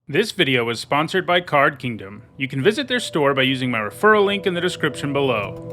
This video is sponsored by Card Kingdom. You can visit their store by using my referral link in the description below.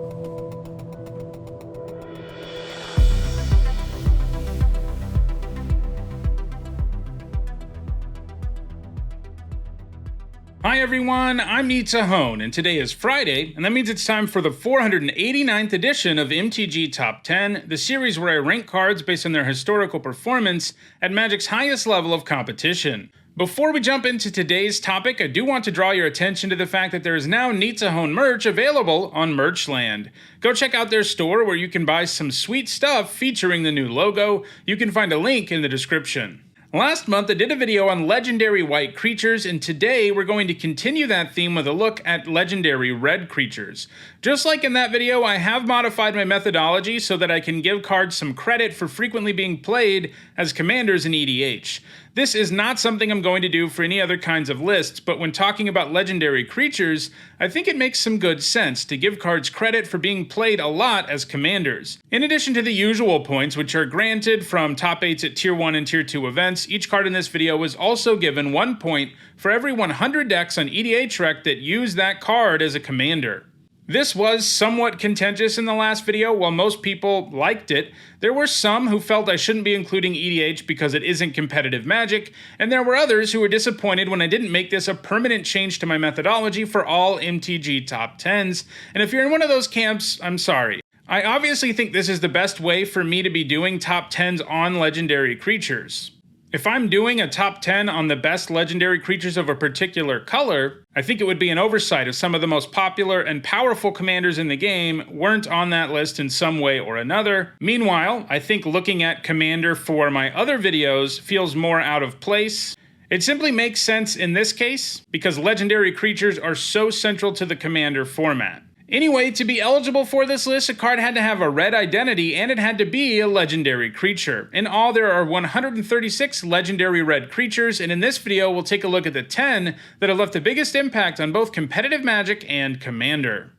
Hi everyone, I'm Nitsahone, and today is Friday, and that means it's time for the 489th edition of MTG Top 10, the series where I rank cards based on their historical performance at Magic's highest level of competition. Before we jump into today's topic, I do want to draw your attention to the fact that there is now Nitsahone merch available on Merchland. Go check out their store where you can buy some sweet stuff featuring the new logo. You can find a link in the description. Last month I did a video on legendary white creatures, and today we're going to continue that theme with a look at legendary red creatures. Just like in that video, I have modified my methodology so that I can give cards some credit for frequently being played as commanders in EDH. This is not something I'm going to do for any other kinds of lists, but when talking about legendary creatures, I think it makes some good sense to give cards credit for being played a lot as commanders. In addition to the usual points, which are granted from top 8s at Tier 1 and Tier 2 events, each card in this video was also given 1 point for every 100 decks on EDHREC that use that card as a commander. This was somewhat contentious in the last video. While most people liked it, there were some who felt I shouldn't be including EDH because it isn't competitive Magic, and there were others who were disappointed when I didn't make this a permanent change to my methodology for all MTG top 10s, and if you're in one of those camps, I'm sorry. I obviously think this is the best way for me to be doing top 10s on legendary creatures. If I'm doing a top 10 on the best legendary creatures of a particular color, I think it would be an oversight if some of the most popular and powerful commanders in the game weren't on that list in some way or another. Meanwhile, I think looking at commander for my other videos feels more out of place. It simply makes sense in this case because legendary creatures are so central to the commander format. Anyway, to be eligible for this list, a card had to have a red identity and it had to be a legendary creature. In all, there are 136 legendary red creatures, and in this video, we'll take a look at the 10 that have left the biggest impact on both competitive Magic and Commander.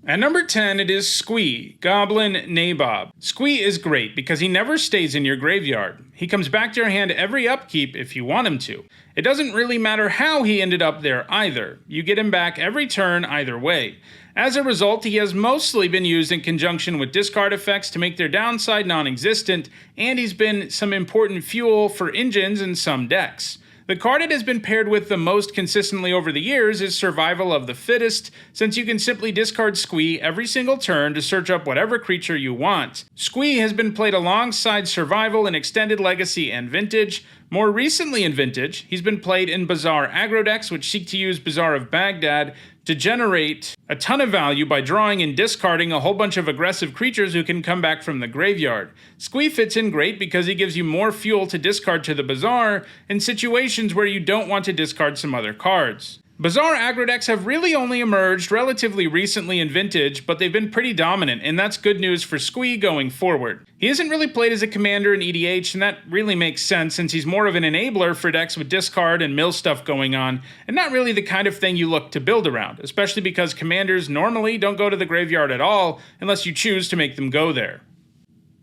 At number 10, it is Qwee, Goblin Nabob. Qwee is great because he never stays in your graveyard. He comes back to your hand every upkeep if you want him to. It doesn't really matter how he ended up there either. You get him back every turn either way. As a result, he has mostly been used in conjunction with discard effects to make their downside non-existent, and he's been some important fuel for engines in some decks. The card it has been paired with the most consistently over the years is Survival of the Fittest, since you can simply discard Qwee every single turn to search up whatever creature you want. Qwee has been played alongside Survival in Extended Legacy and Vintage. More recently in Vintage, he's been played in Bazaar aggro decks which seek to use Bazaar of Baghdad to generate a ton of value by drawing and discarding a whole bunch of aggressive creatures who can come back from the graveyard. Qwee fits in great because he gives you more fuel to discard to the Bazaar in situations where you don't want to discard some other cards. Bazaar aggro decks have really only emerged relatively recently in Vintage, but they've been pretty dominant, and that's good news for Qwee going forward. He isn't really played as a commander in EDH, and that really makes sense since he's more of an enabler for decks with discard and mill stuff going on, and not really the kind of thing you look to build around, especially because commanders normally don't go to the graveyard at all unless you choose to make them go there.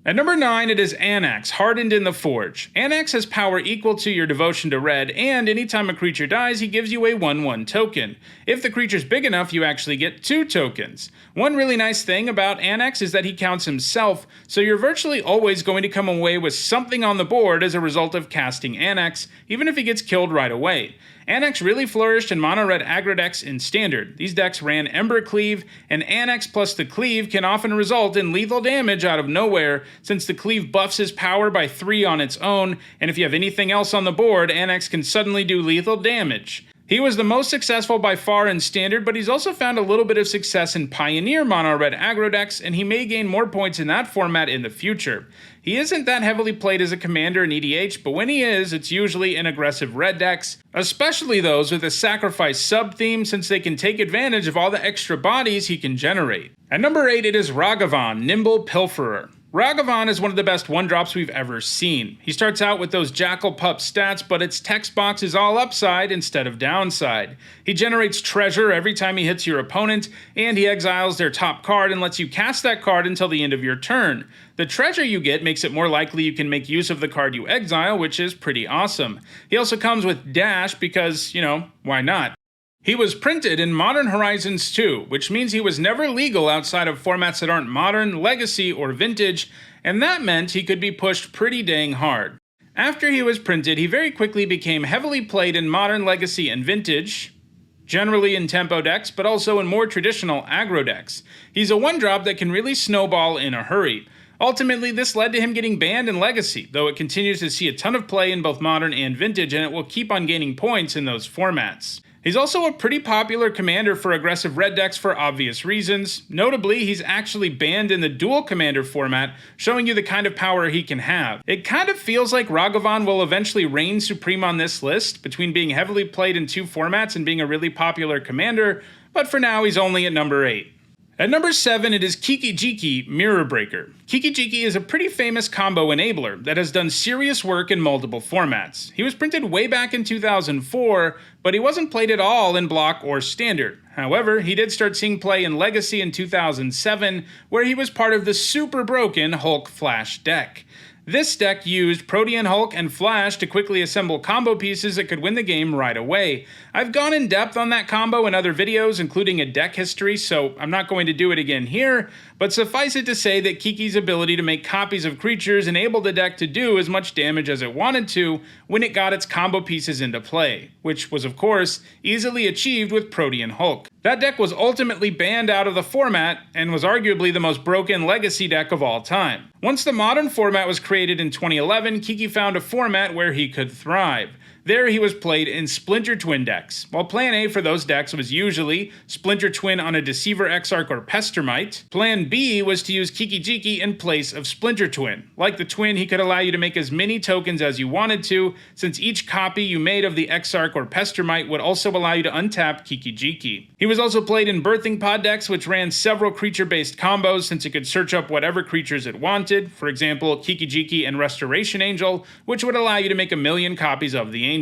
At number 9, it is Annex, Hardened in the Forge. Annex has power equal to your devotion to red, and anytime a creature dies, he gives you a 1/1 token. If the creature's big enough, you actually get 2 tokens. One really nice thing about Annex is that he counts himself, so you're virtually always going to come away with something on the board as a result of casting Annex, even if he gets killed right away. Annex really flourished in mono-red aggro decks in Standard. These decks ran Ember Cleave, and Annex plus the Cleave can often result in lethal damage out of nowhere, since the Cleave buffs his power by 3 on its own, and if you have anything else on the board, Annex can suddenly do lethal damage. He was the most successful by far in Standard, but he's also found a little bit of success in Pioneer mono-red aggro decks, and he may gain more points in that format in the future. He isn't that heavily played as a commander in EDH, but when he is, it's usually in aggressive red decks, especially those with a sacrifice sub-theme since they can take advantage of all the extra bodies he can generate. At number 8, it is Ragavan, Nimble Pilferer. Ragavan is one of the best 1-drops we've ever seen. He starts out with those Jackal Pup stats, but its text box is all upside instead of downside. He generates treasure every time he hits your opponent, and he exiles their top card and lets you cast that card until the end of your turn. The treasure you get makes it more likely you can make use of the card you exile, which is pretty awesome. He also comes with Dash because, why not? He was printed in Modern Horizons 2, which means he was never legal outside of formats that aren't Modern, Legacy, or Vintage, and that meant he could be pushed pretty dang hard. After he was printed, he very quickly became heavily played in Modern, Legacy, and Vintage, generally in tempo decks, but also in more traditional aggro decks. He's a 1-drop that can really snowball in a hurry. Ultimately, this led to him getting banned in Legacy, though it continues to see a ton of play in both Modern and Vintage, and it will keep on gaining points in those formats. He's also a pretty popular commander for aggressive red decks for obvious reasons. Notably, he's actually banned in the dual commander format, showing you the kind of power he can have. It kind of feels like Ragavan will eventually reign supreme on this list, between being heavily played in 2 formats and being a really popular commander, but for now he's only at number 8. At number 7, it is Kiki Mirror Breaker. Kiki is a pretty famous combo enabler that has done serious work in multiple formats. He was printed way back in 2004, but he wasn't played at all in Block or Standard. However, he did start seeing play in Legacy in 2007, where he was part of the super broken Hulk Flash deck. This deck used Protean Hulk and Flash to quickly assemble combo pieces that could win the game right away. I've gone in depth on that combo in other videos, including a deck history, so I'm not going to do it again here, but suffice it to say that Kiki's ability to make copies of creatures enabled the deck to do as much damage as it wanted to when it got its combo pieces into play, which was of course easily achieved with Protean Hulk. That deck was ultimately banned out of the format and was arguably the most broken Legacy deck of all time. Once the Modern format was created in 2011, Kiki found a format where he could thrive. There he was played in Splinter Twin decks. While Plan A for those decks was usually Splinter Twin on a Deceiver Exarch or Pestermite, Plan B was to use Kiki in place of Splinter Twin. Like the Twin, he could allow you to make as many tokens as you wanted to, since each copy you made of the Exarch or Pestermite would also allow you to untap Kiki. He was also played in Birthing Pod decks, which ran several creature-based combos since it could search up whatever creatures it wanted, for example Kiki and Restoration Angel, which would allow you to make 1,000,000 copies of the Angel.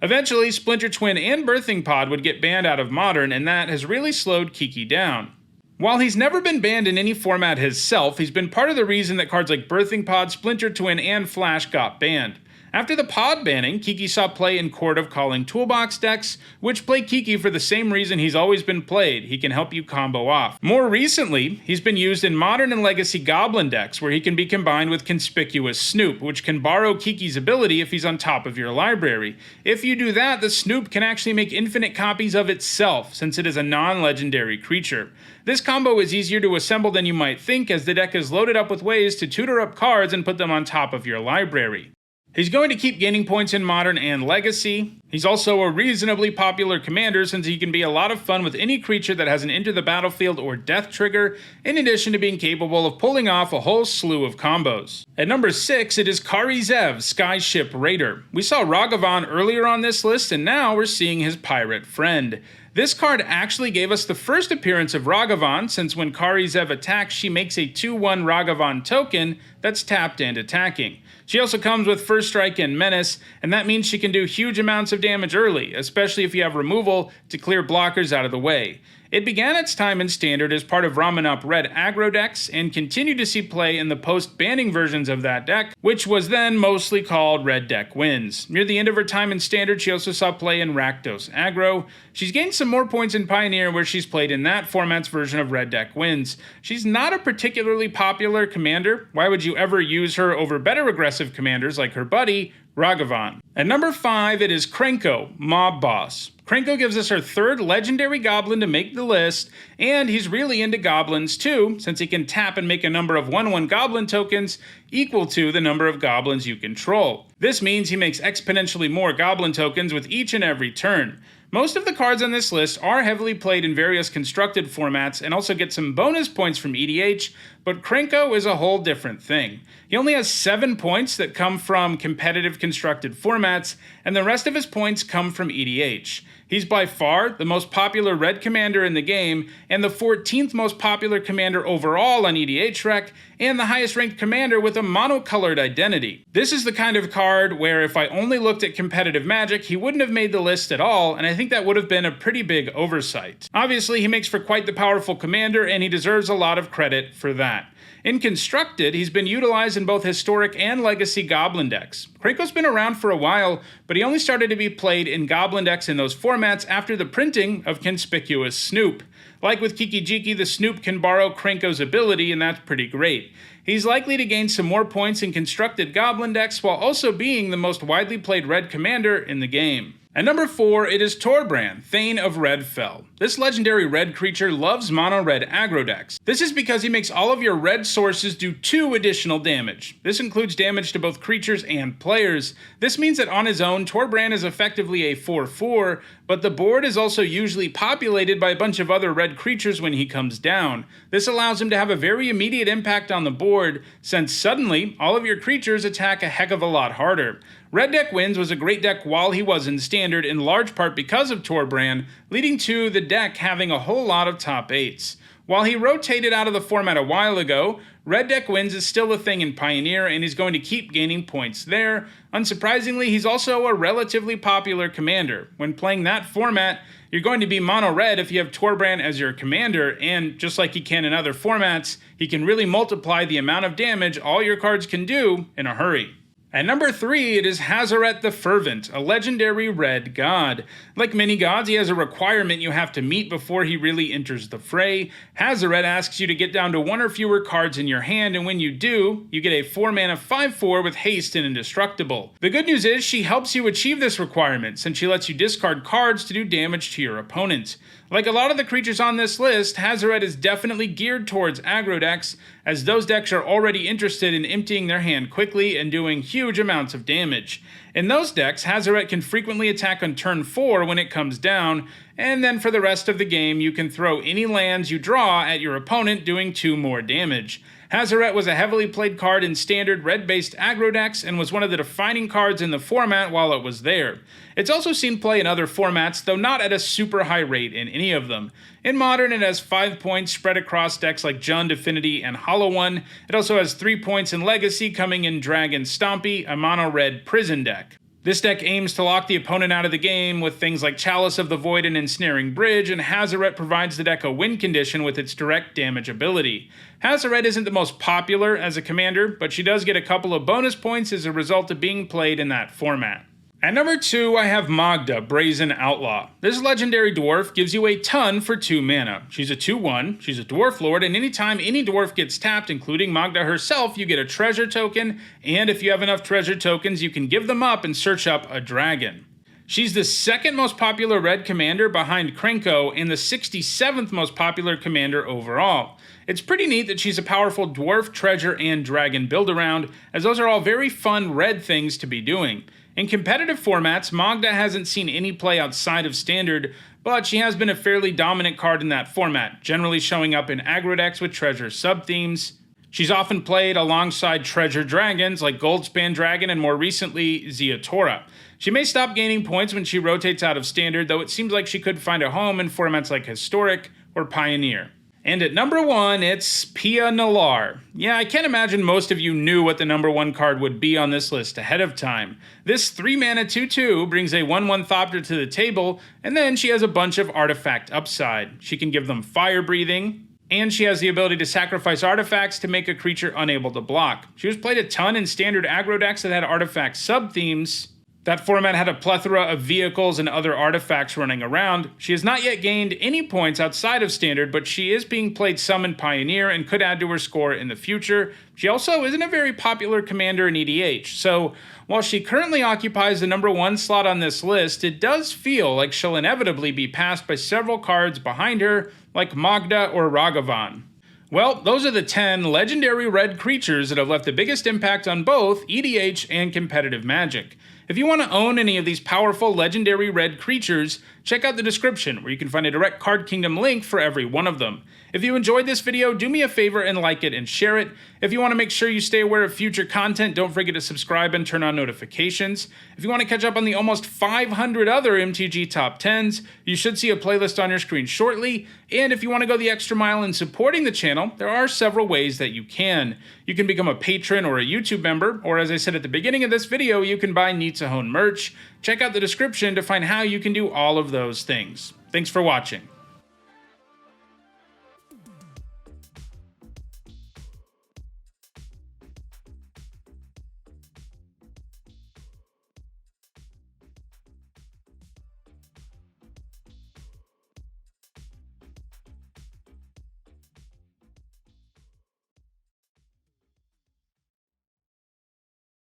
Eventually, Splinter Twin and Birthing Pod would get banned out of Modern, and that has really slowed Kiki down. While he's never been banned in any format himself, he's been part of the reason that cards like Birthing Pod, Splinter Twin, and Flash got banned. After the pod banning, Kiki saw play in Court of Calling Toolbox decks, which play Kiki for the same reason he's always been played: he can help you combo off. More recently, he's been used in Modern and Legacy Goblin decks, where he can be combined with Conspicuous Snoop, which can borrow Kiki's ability if he's on top of your library. If you do that, the Snoop can actually make infinite copies of itself, since it is a non-legendary creature. This combo is easier to assemble than you might think, as the deck is loaded up with ways to tutor up cards and put them on top of your library. He's going to keep gaining points in Modern and Legacy. He's also a reasonably popular commander since he can be a lot of fun with any creature that has an Enter the Battlefield or Death trigger, in addition to being capable of pulling off a whole slew of combos. At number 6, it is Kari Zev, Skyship Raider. We saw Ragavan earlier on this list, and now we're seeing his pirate friend. This card actually gave us the first appearance of Ragavan, since when Kari Zev attacks, she makes a 2/1 Ragavan token that's tapped and attacking. She also comes with First Strike and Menace, and that means she can do huge amounts of damage early, especially if you have removal to clear blockers out of the way. It began its time in Standard as part of Ramanop Red aggro decks, and continued to see play in the post-banning versions of that deck, which was then mostly called Red Deck Wins. Near the end of her time in Standard, she also saw play in Rakdos aggro. She's gained some more points in Pioneer, where she's played in that format's version of Red Deck Wins. She's not a particularly popular commander. Why would you ever use her over better aggressive commanders like her buddy, Ragavan? At number 5, it is Kranko, Mob Boss. Kranko gives us our 3rd legendary goblin to make the list, and he's really into goblins too, since he can tap and make a number of 1/1 goblin tokens equal to the number of goblins you control. This means he makes exponentially more goblin tokens with each and every turn. Most of the cards on this list are heavily played in various constructed formats and also get some bonus points from EDH, but Kranko is a whole different thing. He only has 7 points that come from competitive constructed formats, and the rest of his points come from EDH. He's by far the most popular red commander in the game, and the 14th most popular commander overall on EDHREC, and the highest ranked commander with a monocolored identity. This is the kind of card where if I only looked at competitive Magic, he wouldn't have made the list at all, and I think that would have been a pretty big oversight. Obviously, he makes for quite the powerful commander, and he deserves a lot of credit for that. In Constructed, he's been utilized in both Historic and Legacy Goblin decks. Kranko's been around for a while, but he only started to be played in Goblin decks in those formats after the printing of Conspicuous Snoop. Like with Kiki, the Snoop can borrow Kranko's ability, and that's pretty great. He's likely to gain some more points in Constructed Goblin decks while also being the most widely played red commander in the game. At number 4, it is Torbrand, Thane of Redfell. This legendary red creature loves mono-red aggro decks. This is because he makes all of your red sources do 2 additional damage. This includes damage to both creatures and players. This means that on his own, Torbrand is effectively a 4/4, but the board is also usually populated by a bunch of other red creatures when he comes down. This allows him to have a very immediate impact on the board, since suddenly, all of your creatures attack a heck of a lot harder. Red Deck Wins was a great deck while he was in Standard, in large part because of Torbrand, leading to the deck having a whole lot of top 8s. While he rotated out of the format a while ago, Red Deck Wins is still a thing in Pioneer, and he's going to keep gaining points there. Unsurprisingly, he's also a relatively popular commander. When playing that format, you're going to be mono-red if you have Torbrand as your commander, and just like he can in other formats, he can really multiply the amount of damage all your cards can do in a hurry. At number 3, it is Hazaret the Fervent, a legendary red god. Like many gods, he has a requirement you have to meet before he really enters the fray. Hazaret asks you to get down to 1 or fewer cards in your hand, and when you do, you get a 4-mana 5/4 with haste and indestructible. The good news is she helps you achieve this requirement, since she lets you discard cards to do damage to your opponent. Like a lot of the creatures on this list, Hazaret is definitely geared towards aggro decks, as those decks are already interested in emptying their hand quickly and doing huge amounts of damage. In those decks, Hazaret can frequently attack on turn 4 when it comes down, and then for the rest of the game you can throw any lands you draw at your opponent, doing 2 more damage. Hazaret was a heavily played card in standard red-based aggro decks and was one of the defining cards in the format while it was there. It's also seen play in other formats, though not at a super high rate in any of them. In Modern, it has 5 points spread across decks like Jund, Affinity, and Hollow One. It also has 3 points in Legacy, coming in Dragon Stompy, a mono-red prison deck. This deck aims to lock the opponent out of the game with things like Chalice of the Void and Ensnaring Bridge, and Hazaret provides the deck a win condition with its direct damage ability. Hazaret isn't the most popular as a commander, but she does get a couple of bonus points as a result of being played in that format. At number 2, I have Magda, Brazen Outlaw. This legendary dwarf gives you a ton for 2 mana. She's a 2/1, she's a dwarf lord, and anytime any dwarf gets tapped, including Magda herself, you get a treasure token, and if you have enough treasure tokens, you can give them up and search up a dragon. She's the 2nd most popular red commander behind Kranko and the 67th most popular commander overall. It's pretty neat that she's a powerful dwarf, treasure, and dragon build-around, as those are all very fun red things to be doing. In competitive formats, Magda hasn't seen any play outside of Standard, but she has been a fairly dominant card in that format, generally showing up in aggro decks with treasure sub-themes. She's often played alongside treasure dragons like Goldspan Dragon and more recently Ziatora. She may stop gaining points when she rotates out of Standard, though it seems like she could find a home in formats like Historic or Pioneer. And at number 1, it's Pia Nalar. Yeah, I can't imagine most of you knew what the number 1 card would be on this list ahead of time. This 3-mana 2/2 brings a 1/1 Thopter to the table, and then she has a bunch of artifact upside. She can give them fire breathing, and she has the ability to sacrifice artifacts to make a creature unable to block. She was played a ton in standard aggro decks that had artifact sub-themes. That format had a plethora of vehicles and other artifacts running around. She has not yet gained any points outside of Standard, but she is being played some in Pioneer and could add to her score in the future. She also isn't a very popular commander in EDH, so while she currently occupies the number 1 slot on this list, it does feel like she'll inevitably be passed by several cards behind her, like Magda or Ragavan. Well, those are the 10 legendary red creatures that have left the biggest impact on both EDH and competitive Magic. If you want to own any of these powerful legendary red creatures, check out the description where you can find a direct Card Kingdom link for every one of them. If you enjoyed this video, do me a favor and like it and share it. If you want to make sure you stay aware of future content, don't forget to subscribe and turn on notifications. If you want to catch up on the almost 500 other MTG top 10s, you should see a playlist on your screen shortly. And if you want to go the extra mile in supporting the channel, there are several ways that you can. You can become a patron or a YouTube member, or as I said at the beginning of this video, you can buy Need to Hone merch. Check out the description to find how you can do all of those things. Thanks for watching.